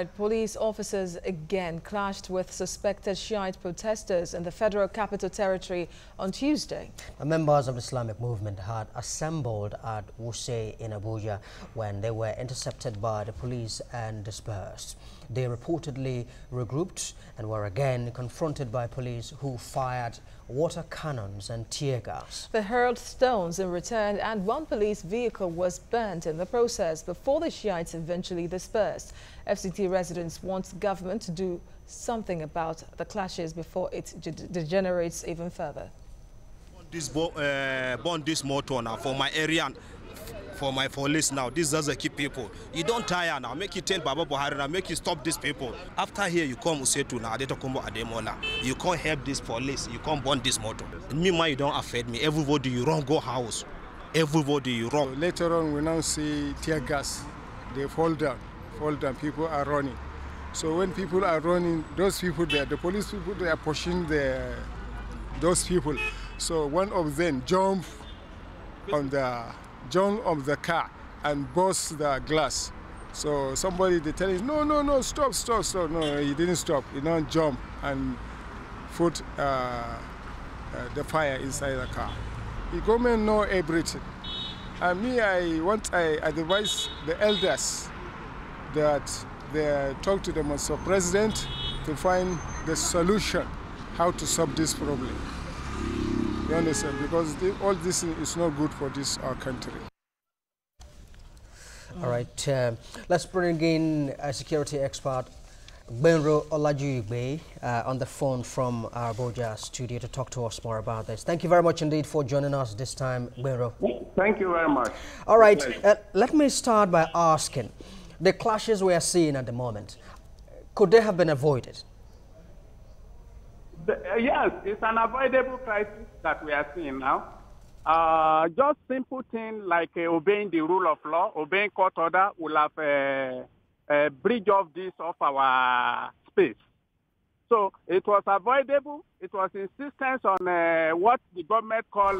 Police officers again clashed with suspected Shiite protesters in the Federal Capital Territory on Tuesday. The members of the Islamic movement had assembled at Wuse in Abuja when they were intercepted by the police and dispersed. They reportedly regrouped and were again confronted by police who fired water cannons and tear gas. They hurled stones in return, and one police vehicle was burnt in the process before the Shiites eventually dispersed. FCT residents want government to do something about the clashes before it degenerates even further. Burn this motor now for my area, for my police now. This doesn't keep people. You don't tire now. Make you tell Baba Buhari now. Make you stop these people. After here, you come Usetu now. Ademola. You can't help this police. You can't burn this motor. Me, you don't affect me. Everybody, you wrong go house. Everybody, you wrong. So later on, we now see tear gas. They fall down. People are running. So when people are running, those people there, the police people, they are pushing those people. So one of them jumped on the car and burst the glass. So somebody, they tell him, no, stop. No, he didn't stop. He don't jump and put the fire inside the car. The government know everything. And me, I advise the elders that they talk to the Mr. President to find the solution, how to solve this problem. You understand? Because all this is not good for our country. All right, let's bring in a security expert, Benro Olajuyigbe, on the phone from our Abuja studio to talk to us more about this. Thank you very much indeed for joining us this time, Benro. Thank you very much. All right, let me start by asking, the clashes we are seeing at the moment, could they have been avoided? Yes, it's an avoidable crisis that we are seeing now. Just simple things like obeying the rule of law, obeying court order will have bridge off this of our space. So it was avoidable. It was insistence on what the government call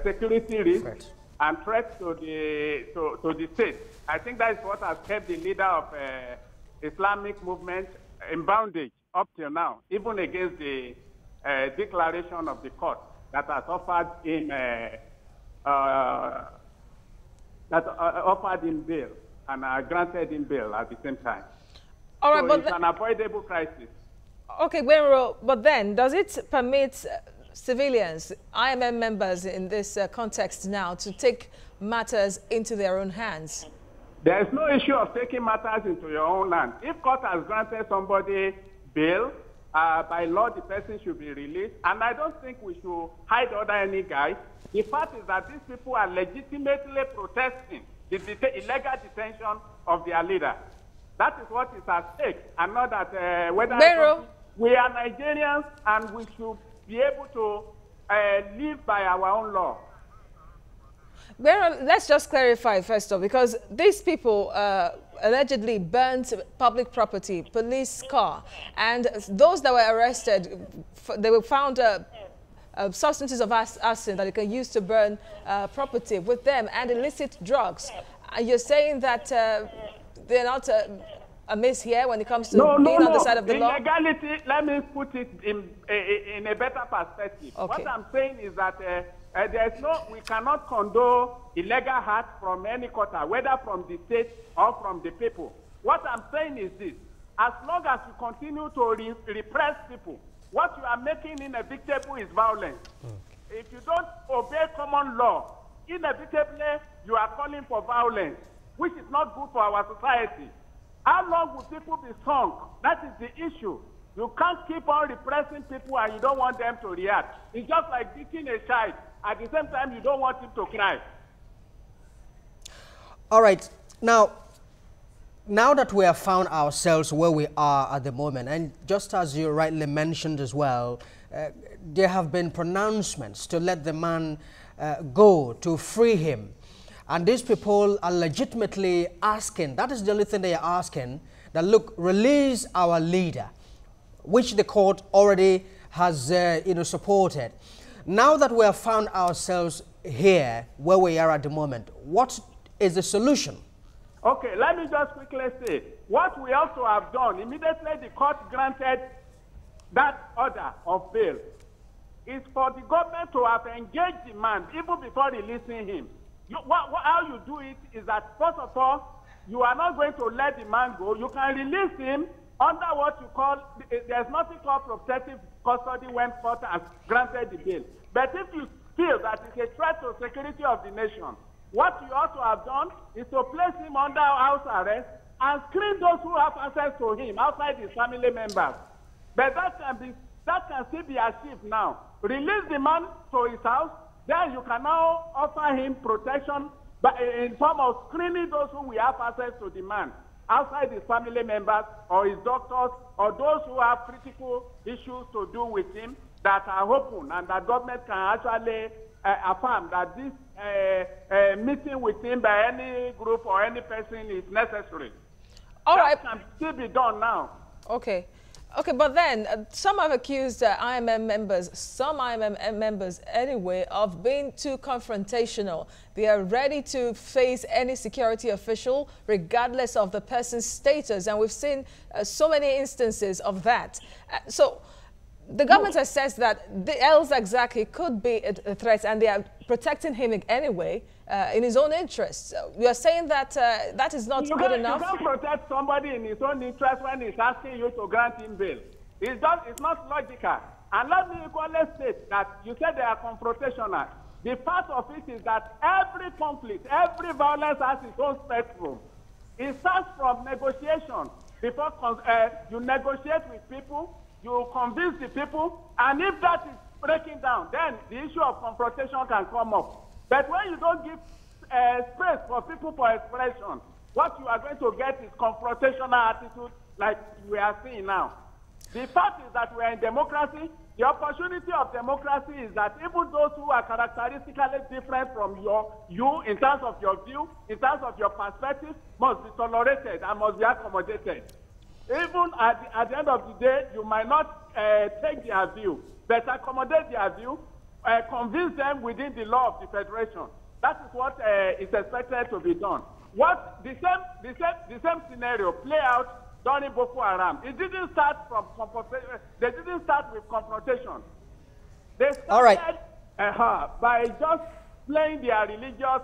security risk. Right. And threat to the state. I think that is what has kept the leader of Islamic movement in bondage up till now, even against the declaration of the court that has offered him bail and granted him bail at the same time. All right, so but it's an avoidable crisis. Okay, Benro, but then does it permit civilians, IMM members in this context now, to take matters into their own hands? There is no issue of taking matters into your own hands. If court has granted somebody bail, by law the person should be released. And I don't think we should hide under any guise. The fact is that these people are legitimately protesting the illegal detention of their leader. That is what is at stake. And not that whether we are Nigerians and we should be able to live by our own law. Well, let's just clarify first of all, because these people allegedly burnt public property, police car, and those that were arrested, they were found substances of arson that they can use to burn property with them, and illicit drugs. And you're saying that they're not amiss here when it comes to being on the side of the law? Illegality, let me put it in a better perspective. Okay. What I'm saying is that we cannot condone illegal acts from any quarter, whether from the state or from the people. What I'm saying is this: as long as you continue to repress people, what you are making inevitable is violence. Okay. If you don't obey common law, inevitably you are calling for violence, which is not good for our society. How long will people be sunk? That is the issue. You can't keep on repressing people and you don't want them to react. It's just like beating a child. At the same time, you don't want him to cry. All right. Now that we have found ourselves where we are at the moment, and just as you rightly mentioned as well, there have been pronouncements to let the man go, to free him. And these people are legitimately asking, that is the only thing they are asking, that look, release our leader, which the court already has supported. Now that we have found ourselves here, where we are at the moment, what is the solution? Okay, let me just quickly say, what we also have done, immediately the court granted that order of bail, is for the government to have engaged the man even before releasing him. How you do it is that, first of all, you are not going to let the man go. You can release him under what you call, there's nothing called protective custody when court has granted the bail. But if you feel that it's a threat to security of the nation, what you ought to have done is to place him under house arrest and screen those who have access to him outside his family members. But that can still be achieved now. Release the man to his house, then you can now offer him protection in form of screening those who will have access to the man outside his family members or his doctors or those who have critical issues to do with him that are open and that government can actually affirm that this meeting with him by any group or any person is necessary. All right. That can still be done now. Okay. Okay, but then some have accused IMM members, some IMM members anyway, of being too confrontational. They are ready to face any security official regardless of the person's status. And we've seen so many instances of that. So the government has said that the El Zakzaky could be a threat and they are protecting him anyway in his own interests. You are saying that that is not good enough? You can't protect somebody in his own interest when he's asking you to grant him bail. It's not logical. And let me equally state that you said they are confrontational. The fact of it is that every conflict, every violence has its own spectrum. It starts from negotiation. Before you negotiate with people, you convince the people, and if that is breaking down, then the issue of confrontation can come up. But when you don't give space for people for expression, what you are going to get is confrontational attitude like we are seeing now. The fact is that we are in democracy. The opportunity of democracy is that even those who are characteristically different from you in terms of your view, in terms of your perspective, must be tolerated and must be accommodated. Even at the end of the day, you might not take their view, but accommodate their view, convince them within the law of the Federation. That is what is expected to be done. The same scenario play out during Boko Haram. It didn't start from confrontation. They didn't start with confrontation. They started by just playing their religious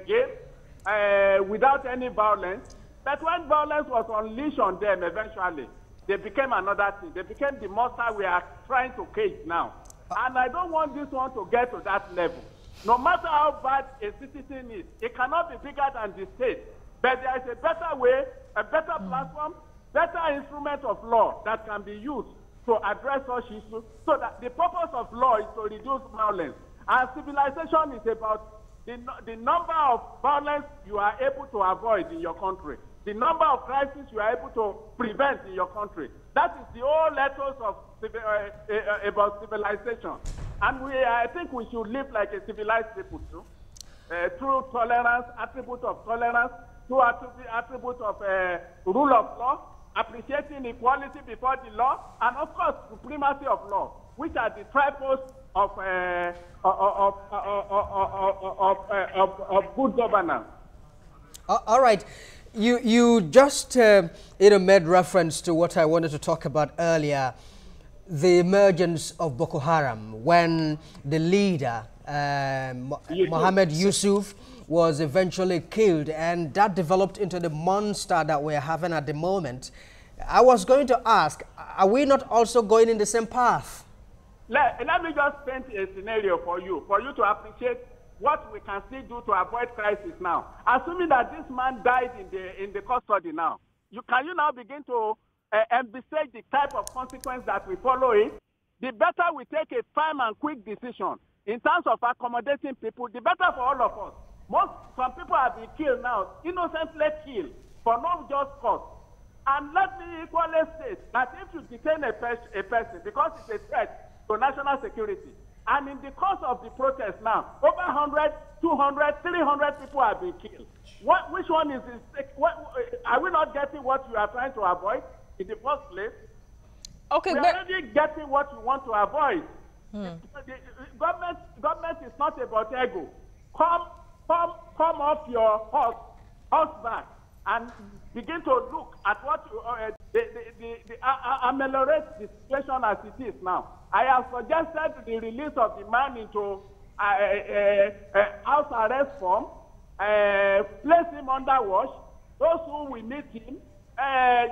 game without any violence. But when violence was unleashed on them eventually, they became another thing. They became the monster we are trying to cage now. And I don't want this one to get to that level. No matter how bad a citizen is, it cannot be bigger than the state. But there is a better way, a better platform, better instrument of law that can be used to address such issues so that the purpose of law is to reduce violence. And civilization is about the number of violence you are able to avoid in your country, the number of crises you are able to prevent in your country. That is the whole ethos of about civilization. And I think we should live like a civilized people too, through tolerance, attribute of tolerance, through attribute of rule of law, appreciating equality before the law, and of course supremacy of law, which are the triples of good governance. All right. You just made reference to what I wanted to talk about earlier, the emergence of Boko Haram, when the leader, Mohammed Yusuf, was eventually killed, and that developed into the monster that we're having at the moment. I was going to ask, are we not also going in the same path? Let me just paint a scenario for you to appreciate what we can still do to avoid crisis now. Assuming that this man died in the custody now, can you now begin to envisage the type of consequence that we follow it? The better we take a firm and quick decision in terms of accommodating people, the better for all of us. Some people have been killed now, innocently killed, for no just cause. And let me equally state that if you detain a person because it's a threat to national security, and in the course of the protest now, over 100, 200, 300 people have been killed. Which one is this? Are we not getting what you are trying to avoid in the first place? Okay, we are already getting what we want to avoid. The government is not about ego. Come off your horseback and begin to look at what ameliorate the situation as it is now. I have suggested the release of the man into house arrest form, place him under watch. Those who will meet him,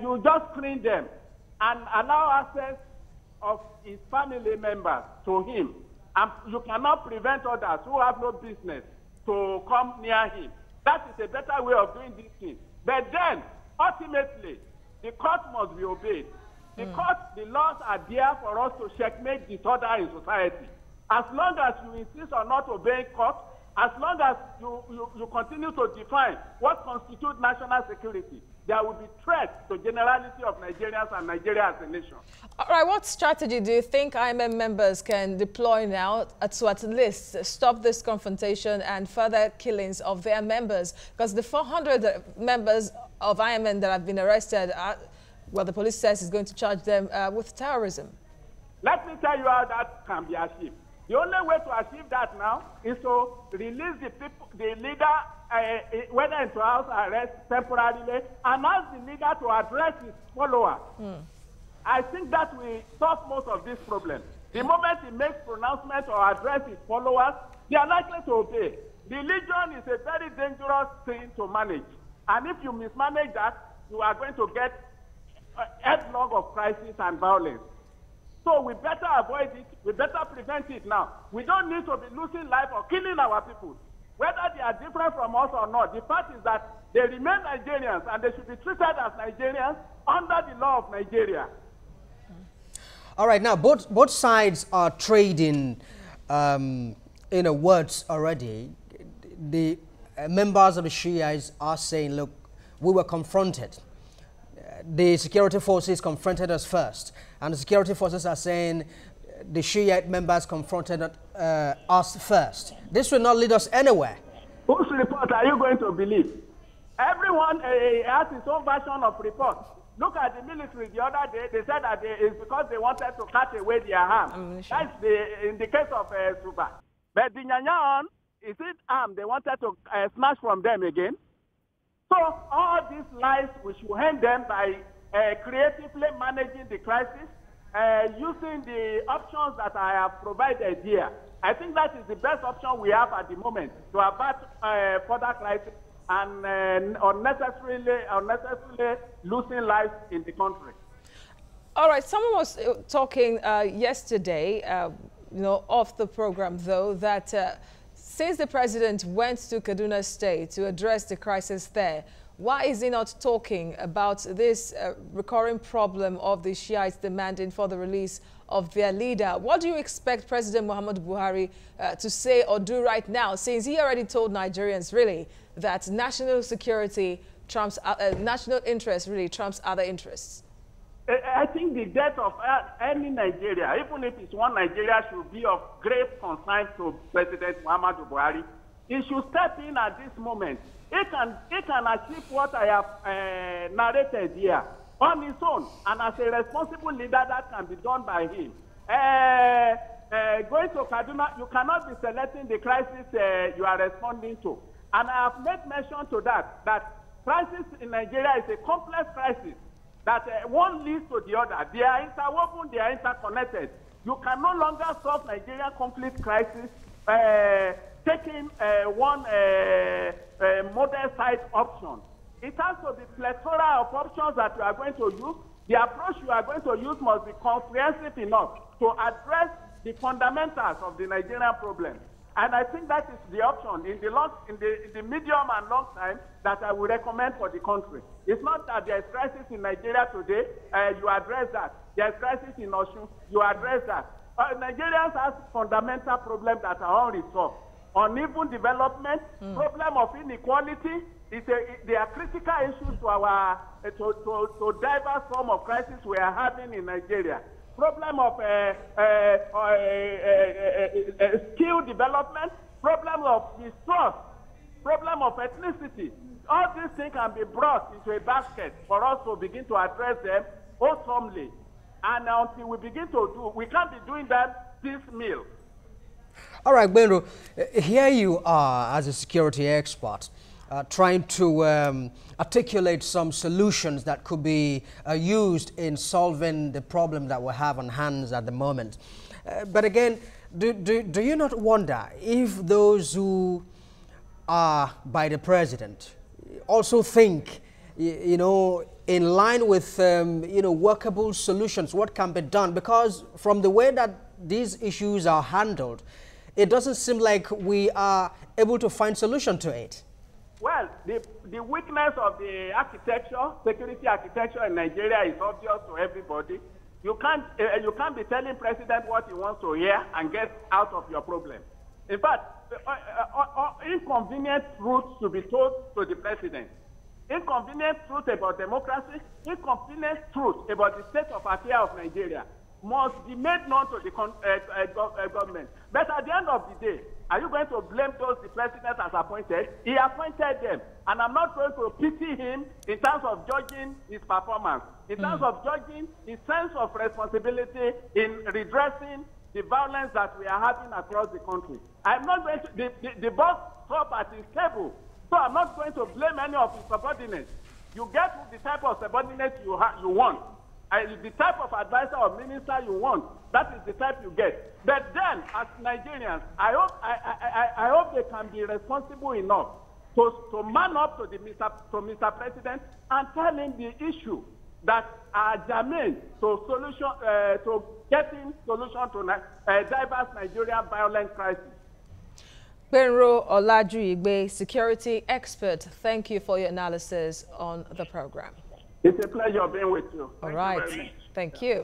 you just screen them and allow access of his family members to him. And you cannot prevent others who have no business to come near him. That is a better way of doing this thing. But then, ultimately, the court must be obeyed. The laws are there for us to checkmate disorder in society. As long as you insist on not obeying court, as long as you continue to define what constitutes national security, there will be threats to generality of Nigerians and Nigeria as a nation. All right, what strategy do you think IMM members can deploy now to at least stop this confrontation and further killings of their members? Because the 400 members of IMM that have been arrested, well, the police says is going to charge them with terrorism. Let me tell you how that can be achieved. The only way to achieve that now is to release the leader, whether into house arrest temporarily, and ask the leader to address his followers. I think that will solve most of these problems. The moment he makes pronouncement or address his followers, they are likely to obey. Religion is a very dangerous thing to manage. And if you mismanage that, you are going to get headlong of crisis and violence. So we better avoid it. We better prevent it now. We don't need to be losing life or killing our people. Whether they are different from us or not, the fact is that they remain Nigerians and they should be treated as Nigerians under the law of Nigeria. All right, now both sides are trading words already. The members of the Shiites are saying, look, we were confronted. The security forces confronted us first. And the security forces are saying the Shiite members confronted us first. This will not lead us anywhere. Whose report are you going to believe? Everyone has his own version of report. Look at the military the other day. They said that it's because they wanted to cut away their arms. That's in the case of Suba. But the Nyanyan, is it arm they wanted to snatch from them again? So all these lies, we should end them by creatively managing the crisis, using the options that I have provided here. I think that is the best option we have at the moment to avert further crisis and unnecessarily losing lives in the country. All right, someone was talking yesterday, off the program though, that since the president went to Kaduna State to address the crisis there, why is he not talking about this recurring problem of the Shiites demanding for the release of their leader? What do you expect President Muhammadu Buhari to say or do right now, since he already told Nigerians really that national security trumps, national interest really trumps other interests? I think the death of any Nigeria, even if it's one Nigeria, should be of great concern to President Muhammadu Buhari. He should step in at this moment. He can achieve what I have narrated here on his own, and as a responsible leader, that can be done by him. Going to Kaduna, you cannot be selecting the crisis you are responding to. And I have made mention to that crisis in Nigeria is a complex crisis, that one leads to the other. They are interwoven, they are interconnected. You can no longer solve Nigerian conflict crisis taking one model side option. It has to be plethora of options that you are going to use. The approach you are going to use must be comprehensive enough to address the fundamentals of the Nigerian problem. And I think that is the option in the medium and long time that I would recommend for the country. It's not that there is crisis in Nigeria today, you address that. There is crisis in Osun, you address that. Nigerians have fundamental problems that are unresolved. Uneven development, problem of inequality, they are critical issues to our to diverse form of crisis we are having in Nigeria. Problem of skill development, problem of distrust, problem of ethnicity. All these things can be brought into a basket for us to begin to address them wholesomely. And until we begin to do, we can't be doing that piecemeal. All right, Benro, here you are as a security expert. trying to articulate some solutions that could be used in solving the problem that we have on hands at the moment. But again, do you not wonder if those who are by the president also think, you know, in line with, you know, workable solutions, what can be done? Because from the way that these issues are handled, it doesn't seem like we are able to find solution to it. Well, the weakness of the architecture, security architecture in Nigeria is obvious to everybody. You can't be telling president what he wants to hear and get out of your problem. In fact, inconvenient truths to be told to the president. Inconvenient truth about democracy, inconvenient truth about the state of affairs of Nigeria must be made known to the government. But at the end of the day, are you going to blame those the president has appointed? He appointed them. And I'm not going to pity him in terms of judging his performance, in terms of judging his sense of responsibility in redressing the violence that we are having across the country. I'm not going to, the boss stop at his table, so I'm not going to blame any of his subordinates. You get the type of subordinates you want. The type of advisor or minister you want, that is the type you get. But then, as Nigerians, I hope they can be responsible enough to man up to Mr. President and tell him the issue that are germane to solution to getting solution to diverse Nigerian violent crisis. Benro Olajuigbe, security expert, thank you for your analysis on the program. It's a pleasure being with you. All right. Thank you.